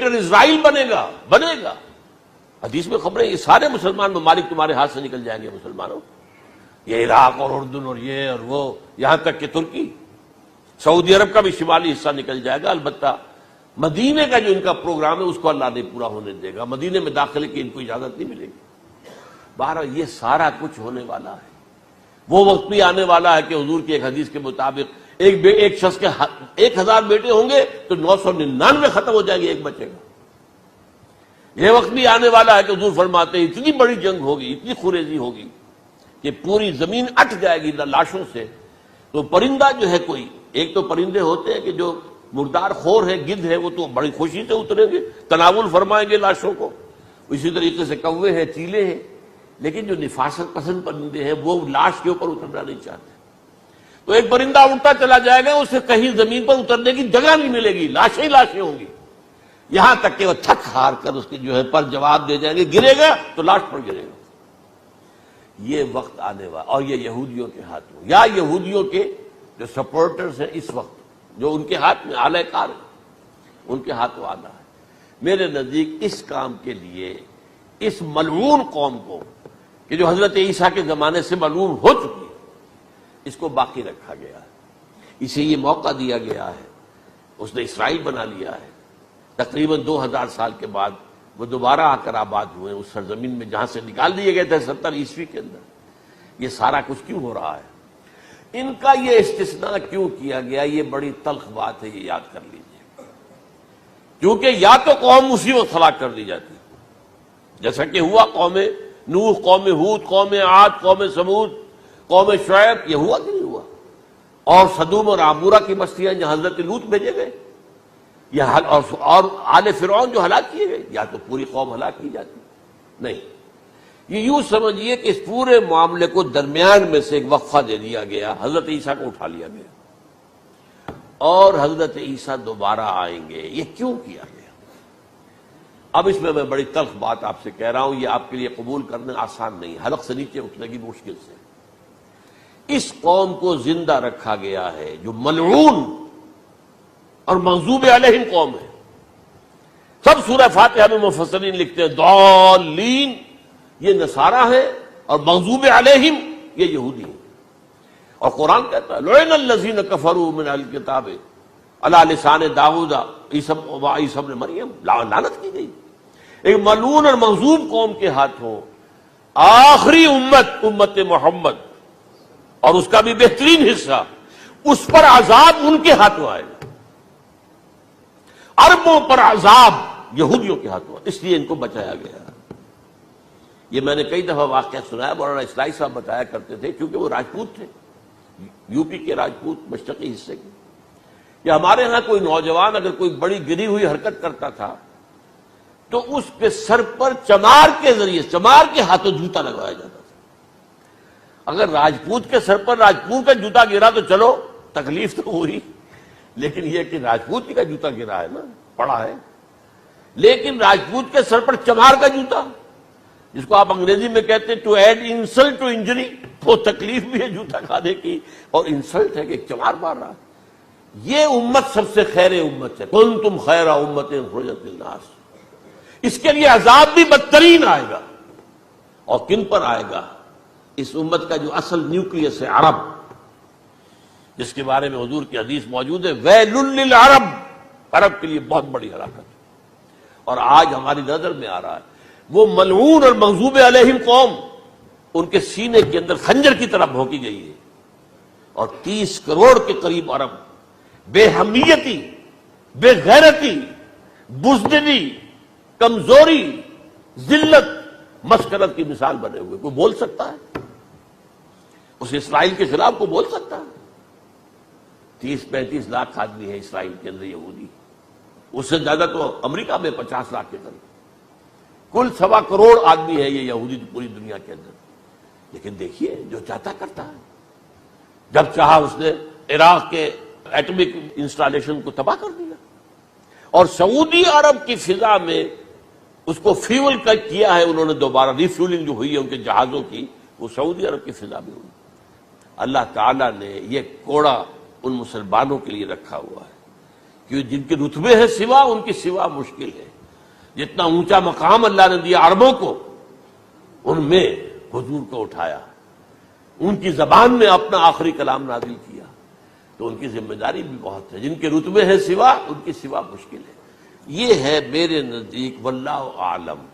Greater اسرائیل بنے گا۔ حدیث میں خبریں، یہ سارے مسلمان ممالک تمہارے ہاتھ سے نکل جائیں گے مسلمانوں، یہ عراق اور اردن اور یہ اور وہ، یہاں تک کہ ترکی، سعودی عرب کا بھی شمالی حصہ نکل جائے گا۔ البتہ مدینے کا جو ان کا پروگرام ہے اس کو اللہ نہیں پورا ہونے دے گا، مدینے میں داخلے کی ان کو اجازت نہیں ملے گی۔ بہرحال یہ سارا کچھ ہونے والا ہے۔ وہ وقت بھی آنے والا ہے کہ حضور کی ایک حدیث کے مطابق ایک شخص کے 1000 بیٹے ہوں گے تو 999 ختم ہو جائیں گے، ایک بچے گا۔ یہ وقت بھی آنے والا ہے کہ حضور فرماتے ہیں اتنی بڑی جنگ ہوگی، اتنی خوریزی ہوگی کہ پوری زمین اٹ جائے گی لاشوں سے۔ تو پرندہ جو ہے کوئی، ایک تو پرندے ہوتے ہیں کہ جو مردار خور ہے، گدھ ہے، وہ تو بڑی خوشی سے اتریں گے، تناول فرمائیں گے لاشوں کو۔ اسی طریقے سے کوے ہیں، چیلے ہیں، لیکن جو نفاست پسند پرندے ہیں وہ لاش کے اوپر اترنا نہیں چاہتے۔ تو ایک پرندہ اڑتا چلا جائے گا، اسے کہیں زمین پر اترنے کی جگہ نہیں ملے گی، لاشیں ہی لاشیں ہوں گی، یہاں تک کہ وہ تھک ہار کر اس کے جو ہے پر جواب دے جائیں گے، گرے گا تو لاش پر گرے گا۔ یہ وقت آنے والا، اور یہ یہودیوں کے ہاتھوں، یا یہودیوں کے جو سپورٹرز ہیں اس وقت، جو ان کے ہاتھ میں آلہ کار ہے، ان کے ہاتھوں آنا ہے۔ میرے نزدیک اس کام کے لیے اس ملعون قوم کو، کہ جو حضرت عیسیٰ کے زمانے سے ملعون ہو چکی ہے، اس کو باقی رکھا گیا ہے، اسے یہ موقع دیا گیا ہے۔ اس نے اسرائیل بنا لیا ہے، تقریباً 2000 سال کے بعد وہ دوبارہ آ کر آباد ہوئے اس سرزمین میں جہاں سے نکال دیے گئے تھے 70 عیسوی کے اندر۔ یہ سارا کچھ کیوں ہو رہا ہے؟ ان کا یہ استثناء کیوں کیا گیا؟ یہ بڑی تلخ بات ہے، یہ یاد کر لیجیے۔ کیونکہ یا تو قوم اسی وقت ہلاک کر دی جاتی، جیسا کہ ہوا قوم نوح، قوم ہود، قوم عاد، قوم سمود، قوم شعیب، یہ ہوا کہ نہیں ہوا؟ اور سدوم اور عمورہ کی بستیاں جہاں حضرت لوط بھیجے گئے، اور آل فرعون جو ہلاک کیے گئے، یا تو پوری قوم ہلاک کی جاتی؟ نہیں، یہ یوں سمجھیے کہ اس پورے معاملے کو درمیان میں سے ایک وقفہ دے دیا گیا، حضرت عیسیٰ کو اٹھا لیا گیا، اور حضرت عیسیٰ دوبارہ آئیں گے۔ یہ کیوں کیا گیا؟ اب اس میں بڑی تلخ بات آپ سے کہہ رہا ہوں، یہ آپ کے لیے قبول کرنا آسان نہیں، حلق سے نیچے اٹھنے کی مشکل سے۔ اس قوم کو زندہ رکھا گیا ہے جو ملعون اور مغضوب علیہم قوم ہے۔ سب سورہ فاتحہ میں مفسرین لکھتے ہیں ضالین، یہ نصارہ ہے، اور مغضوب علیہم یہ یہودی ہیں۔ اور قرآن کہتا ہے لعن الذین کفروا من اہل الکتاب علی لسان داؤد وعیسی ابن مریم، لعنت کی گئی ایک ملعون اور مغضوب قوم کے ہاتھوں آخری امت محمد، اور اس کا بھی بہترین حصہ، اس پر عذاب ان کے ہاتھوں آئے گا۔ عربوں پر عذاب یہودیوں کے ہاتھوں، اس لیے ان کو بچایا گیا۔ یہ میں نے کئی دفعہ واقعہ سنایا، مولانا اسلائی صاحب بتایا کرتے تھے، کیونکہ وہ راجپوت تھے، یو پی کے راجپوت، مشرقی حصے کے۔ کہ ہمارے ہاں کوئی نوجوان اگر کوئی بڑی گری ہوئی حرکت کرتا تھا تو اس کے سر پر چمار کے ذریعے، چمار کے ہاتھوں جوتا لگوایا جاتا تھا۔ اگر راجپوت کے سر پر راجپوت کا جوتا گرا تو چلو تکلیف تو ہوئی، لیکن یہ کہ راجپوت کا جوتا گرا ہے نا، پڑا ہے، لیکن راجپوت کے سر پر چمار کا جوتا، جس کو آپ انگریزی میں کہتے ہیں to add insult to injury, تو تکلیف بھی ہے جوتا کھانے کی، اور انسلٹ ہے کہ چمار مار رہا ہے۔ یہ امت سب سے خیر امت ہے، کنتم خیر امت اخرجت للناس۔ اس کے لیے عذاب بھی بدترین آئے گا، اور کن پر آئے گا؟ اس امت کا جو اصل نیوکلیس ہے عرب، جس کے بارے میں حضور کی حدیث موجود ہے ویل للعرب، عرب کے لیے بہت بڑی ہلاکت۔ اور آج ہماری نظر میں آ رہا ہے وہ ملعون اور مغضوب علیہم قوم، ان کے سینے کے اندر خنجر کی طرح بھونکی گئی ہے، اور 30 کروڑ کے قریب عرب بے حمیتی، بے غیرتی، بزدلی، کمزوری، ذلت، مسکرت کی مثال بنے ہوئے۔ کوئی بول سکتا ہے اس اسرائیل کے خلاف؟ کو بول سکتا ہے؟ 30-35 لاکھ آدمی ہے اسرائیل کے اندر یہودی، اس سے زیادہ تو امریکہ میں 50 لاکھ کے قریب، کل 1.25 کروڑ آدمی ہے یہ یہودی پوری دنیا کے اندر۔ لیکن دیکھیے جو چاہتا کرتا ہے، جب چاہا اس نے عراق کے ایٹمک انسٹالیشن کو تباہ کر دیا، اور سعودی عرب کی فضا میں اس کو فیول کیا ہے انہوں نے، دوبارہ ریفیولنگ جو ہوئی ہے ان کے جہازوں کی، وہ سعودی عرب کی فضا میں ہوئی۔ اللہ تعالیٰ نے یہ کوڑا ان مسلمانوں کے لیے رکھا ہوا ہے کہ جن کے رتبے ہیں سوا، ان کی سوا مشکل ہے۔ جتنا اونچا مقام اللہ نے دیا عربوں کو، ان میں حضور کو اٹھایا، ان کی زبان میں اپنا آخری کلام نازل کیا، تو ان کی ذمہ داری بھی بہت ہے۔ جن کے رتبے ہیں سوا، ان کی سوا مشکل ہے۔ یہ ہے میرے نزدیک واللہ اعلم